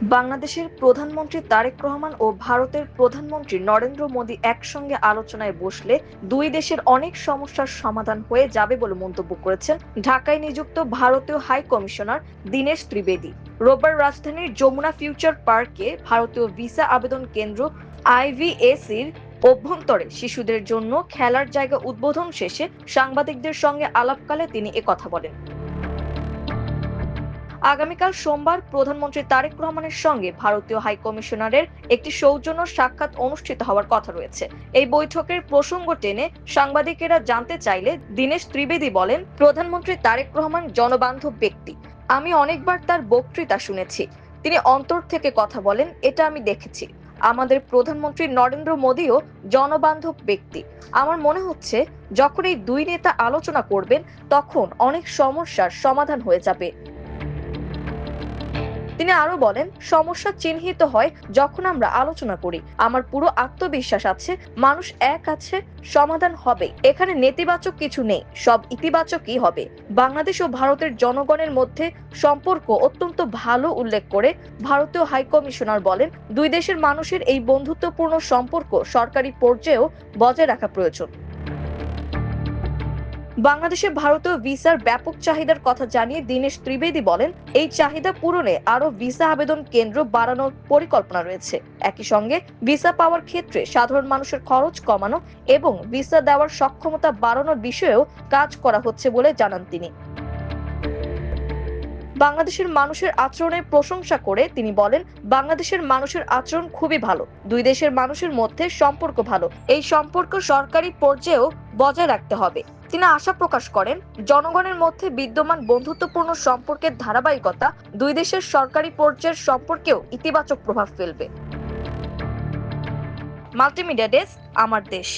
বাংলাদেশের প্রধানমন্ত্রী তারেক রহমান ও ভারতের প্রধানমন্ত্রী নরেন্দ্র মোদী একসঙ্গে আলোচনায় বসলে দুই দেশের অনেক সমস্যার সমাধান হয়ে যাবে বলে মন্তব্য করেছেন ঢাকায় নিযুক্ত ভারতীয় হাই কমিশনার দীনেশ ত্রিবেদী। রোববার রাজধানীর যমুনা ফিউচার পার্কে ভারতীয় ভিসা আবেদন কেন্দ্র আইভিএসির অভ্যন্তরে শিশুদের জন্য খেলার জায়গা উদ্বোধন শেষে সাংবাদিকদের সঙ্গে আলাপকালে তিনি একথা বলেন। আগামীকাল সোমবার প্রধানমন্ত্রী তারেক রহমানের সঙ্গে ভারতীয় হাই কমিশনারের একটি সৌজন্য সাক্ষাৎ অনুষ্ঠিত হওয়ার কথা রয়েছে। এই বৈঠকের প্রসঙ্গ টেনে সাংবাদিকেরা জানতে চাইলে দীনেশ ত্রিবেদী বলেন, প্রধানমন্ত্রী তারেক রহমান জনবান্ধব ব্যক্তি। আমি অনেকবার তার বক্তৃতা শুনেছি। তিনি অন্তর থেকে কথা বলেন, এটা আমি দেখেছি। আমাদের প্রধানমন্ত্রী নরেন্দ্র মোদীও জনবান্ধব ব্যক্তি। আমার মনে হচ্ছে যখন এই দুই নেতা আলোচনা করবেন তখন অনেক সমস্যার সমাধান হয়ে যাবে। তিনি আরো বলেন, সমস্যা চিহ্নিত হয় যখন আমরা আলোচনা করি। আমার পুরো আত্মবিশ্বাস আছে মানুষ এক আছে, সমাধান হবে। এখানে নেতিবাচক কিছু নেই, সব ইতিবাচকই হবে। বাংলাদেশ ও ভারতের জনগণের মধ্যে সম্পর্ক অত্যন্ত ভালো উল্লেখ করে ভারতীয় হাই কমিশনার বলেন, দুই দেশের মানুষের এই বন্ধুত্বপূর্ণ সম্পর্ক সরকারি পর্যায়েও বজায় রাখা প্রয়োজন। বাংলাদেশে ভারতীয় ভিসার ব্যাপক চাহিদার কথা জানিয়ে দীনেশ ত্রিবেদী বলেন, এই চাহিদা পূরণে আরো ভিসা আবেদন কেন্দ্র বাড়ানোর পরিকল্পনা রয়েছে। একই সঙ্গে ভিসা পাওয়ার ক্ষেত্রে সাধারণ মানুষের খরচ কমানো এবং ভিসা দেওয়ার সক্ষমতা বাড়ানোর বিষয়েও কাজ করা হচ্ছে বলে জানান তিনি। বাংলাদেশের মানুষের আচরণের প্রশংসা করে তিনি বলেন, বাংলাদেশের মানুষের আচরণ খুবই ভালো। দুই দেশের মানুষের মধ্যে সম্পর্ক ভালো। এই সম্পর্ক সরকারি পর্যায়েও বজায় রাখতে হবে। তিনি আশা প্রকাশ করেন, জনগণের মধ্যে বিদ্যমান বন্ধুত্বপূর্ণ সম্পর্কের ধারাবাহিকতা দুই দেশের সরকারি পর্যায়ের সম্পর্কেও ইতিবাচক প্রভাব ফেলবে। মাল্টিমিডিয়া ডেস্ক, আমার দেশ।